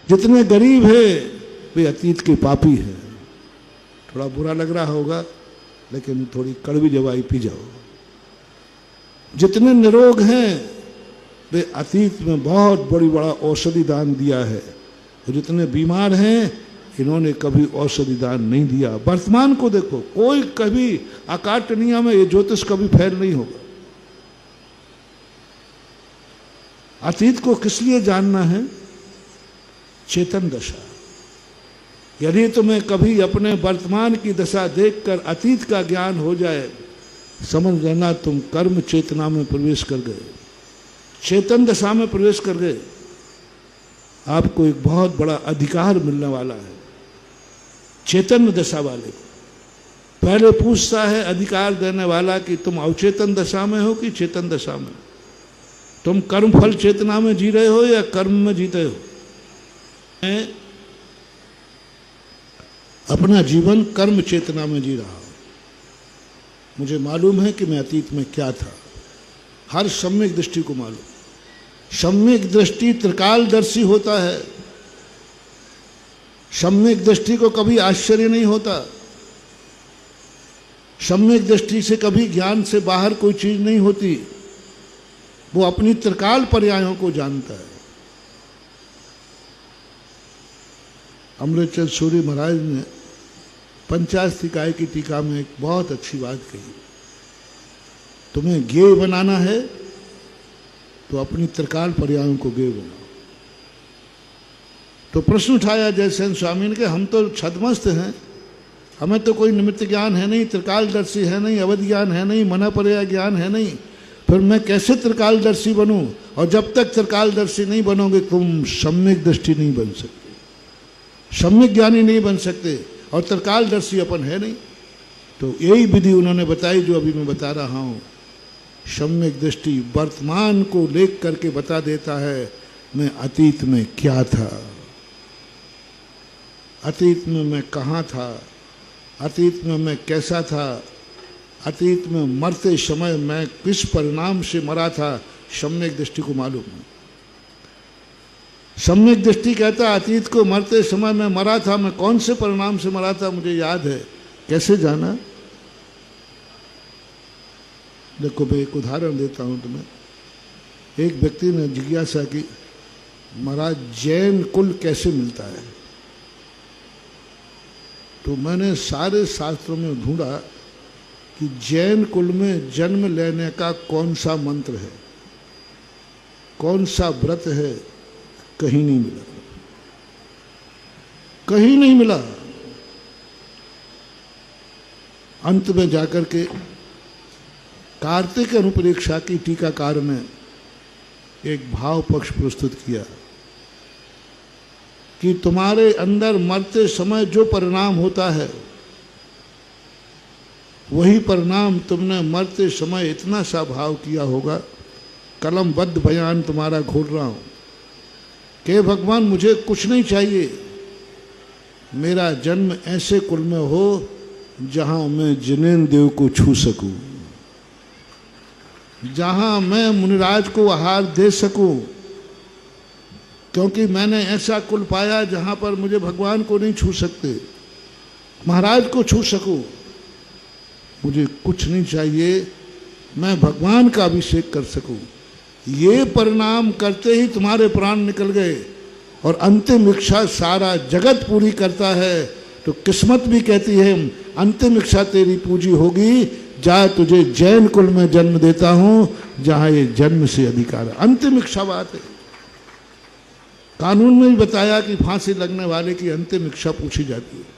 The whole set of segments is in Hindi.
जितने गरीब हैं वे अतीत के पापी हैं। थोड़ा बुरा लग रहा होगा लेकिन थोड़ी कड़वी दवाई पी जाओ। जितने निरोग हैं वे अतीत में बहुत बड़ा औषधि दान दिया है, और जितने बीमार हैं इन्होंने कभी औषधि दान नहीं दिया। वर्तमान को देखो, कोई कभी आकाटनिया में ये ज्योतिष कभी फैल नहीं होगा। अतीत को किस लिए जानना है? चेतन दशा। यदि तुम्हें कभी अपने वर्तमान की दशा देखकर अतीत का ज्ञान हो जाए, समझ लेना तुम कर्म चेतना में प्रवेश कर गए, चेतन दशा में प्रवेश कर गए। आपको एक बहुत बड़ा अधिकार मिलने वाला है चेतन दशा वाले को। पहले पूछता है अधिकार देने वाला कि तुम अवचेतन दशा में हो कि चेतन दशा में। तुम कर्म फल चेतना में जी रहे हो या कर्म में जीते हो? मैं अपना जीवन कर्म चेतना में जी रहा हूं। मुझे मालूम है कि मैं अतीत में क्या था। हर सम्यक दृष्टि को मालूम। सम्यक दृष्टि त्रिकालदर्शी होता है। सम्यक दृष्टि को कभी आश्चर्य नहीं होता। सम्यक दृष्टि से कभी ज्ञान से बाहर कोई चीज नहीं होती। वो अपनी त्रिकाल पर्यायों को जानता है। अमृतचंद सूरी महाराज ने पंचास्तिकाय की टीका में एक बहुत अच्छी बात कही। तुम्हें ज्ञेय बनाना है तो अपनी त्रिकाल पर्यायों को ज्ञेय बनाओ। तो प्रश्न उठाया जयसेन स्वामी ने कि हम तो छदमस्त हैं, हमें तो कोई निमित्त ज्ञान है नहीं, त्रिकालदर्शी है नहीं, अवध ज्ञान है नहीं, मना पर्याय ज्ञान है नहीं, फिर मैं कैसे त्रिकालदर्शी बनूं? और जब तक त्रिकालदर्शी नहीं बनोगे तुम सम्यक दृष्टि नहीं बन सकते, सम्यक ज्ञानी नहीं बन सकते, और त्रिकालदर्शी अपन है नहीं। तो यही विधि उन्होंने बताई जो अभी मैं बता रहा हूं। सम्यक दृष्टि वर्तमान को लेख करके बता देता है मैं अतीत में क्या था, अतीत में मैं कहाँ था, अतीत में मैं कैसा था, अतीत में मरते समय मैं किस परिणाम से मरा था। सम्यक दृष्टि को मालूम है। सम्यक दृष्टि कहता अतीत को मरते समय मैं मरा था, मैं कौन से परिणाम से मरा था मुझे याद है। कैसे जाना? देखो मैं एक उदाहरण देता हूं तुम्हें। एक व्यक्ति ने जिज्ञासा की महाराज जैन कुल कैसे मिलता है? तो मैंने सारे शास्त्रों में ढूंढा कि जैन कुल में जन्म लेने का कौन सा मंत्र है, कौन सा व्रत है, कहीं नहीं मिला, कहीं नहीं मिला। अंत में जाकर के कार्तिक अनुप्रेक्षा की टीकाकार ने एक भाव पक्ष प्रस्तुत किया कि तुम्हारे अंदर मरते समय जो परिणाम होता है वही परिणाम तुमने मरते समय इतना सा भाव किया होगा। कलमबद्ध बयान तुम्हारा घोल रहा हूं कि भगवान मुझे कुछ नहीं चाहिए, मेरा जन्म ऐसे कुल में हो जहां मैं जिनेन्द्र देव को छू सकूं, जहां मैं मुनिराज को आहार दे सकूं, क्योंकि मैंने ऐसा कुल पाया जहां पर मुझे भगवान को नहीं छू सकते, महाराज को छू सकूं। मुझे कुछ नहीं चाहिए, मैं भगवान का अभिषेक कर सकूं। ये परिणाम करते ही तुम्हारे प्राण निकल गए और अंतिम इच्छा सारा जगत पूरी करता है। तो किस्मत भी कहती है अंतिम इच्छा तेरी पूजी होगी, जा तुझे जैन कुल में जन्म देता हूं जहां ये जन्म से अधिकार है। अंतिम इच्छा बात है। कानून में भी बताया कि फांसी लगने वाले की अंतिम इच्छा पूछी जाती है।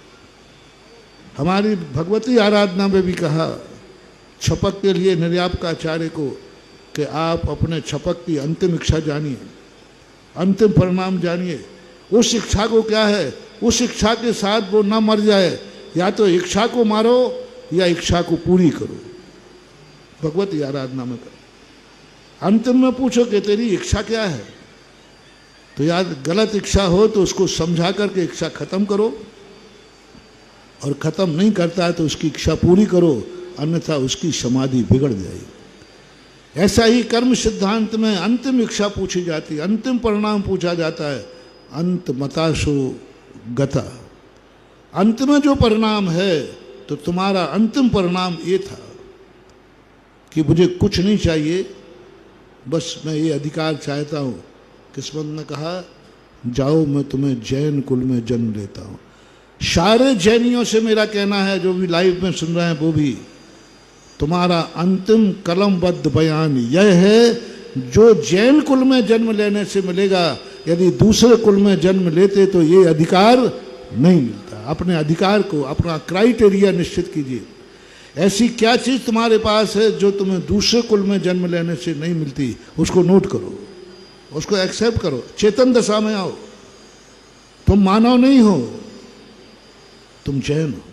हमारी भगवती आराधना में भी कहा छपक के लिए निर्यापकाचार्य को कि आप अपने छपक की अंतिम इच्छा जानिए, अंतिम परिणाम जानिए। उस इच्छा को क्या है, उस इच्छा के साथ वो ना मर जाए, या तो इच्छा को मारो या इच्छा को पूरी करो। भगवती आराधना में कहा अंतिम में पूछो कि तेरी इच्छा क्या है, तो याद गलत इच्छा हो तो उसको समझा करके इच्छा खत्म करो, और खत्म नहीं करता है तो उसकी इच्छा पूरी करो, अन्यथा उसकी समाधि बिगड़ जाएगी। ऐसा ही कर्म सिद्धांत में अंतिम इच्छा पूछी जाती है, अंतिम परिणाम पूछा जाता है। अंत मताशो गता। अंत में जो परिणाम है, तो तुम्हारा अंतिम परिणाम ये था कि मुझे कुछ नहीं चाहिए, बस मैं ये अधिकार चाहता हूँ। किस्मत ने कहा जाओ मैं तुम्हें जैन कुल में जन्म लेता हूँ। सारे जैनियों से मेरा कहना है, जो भी लाइव में सुन रहे हैं वो भी, तुम्हारा अंतिम कलमबद्ध बयान यह है, जो जैन कुल में जन्म लेने से मिलेगा, यदि दूसरे कुल में जन्म लेते तो ये अधिकार नहीं मिलता। अपने अधिकार को, अपना क्राइटेरिया निश्चित कीजिए। ऐसी क्या चीज़ तुम्हारे पास है जो तुम्हें दूसरे कुल में जन्म लेने से नहीं मिलती, उसको नोट करो, उसको एक्सेप्ट करो, चेतन दशा में आओ। तुम मानव नहीं हो, तुम जैन हो।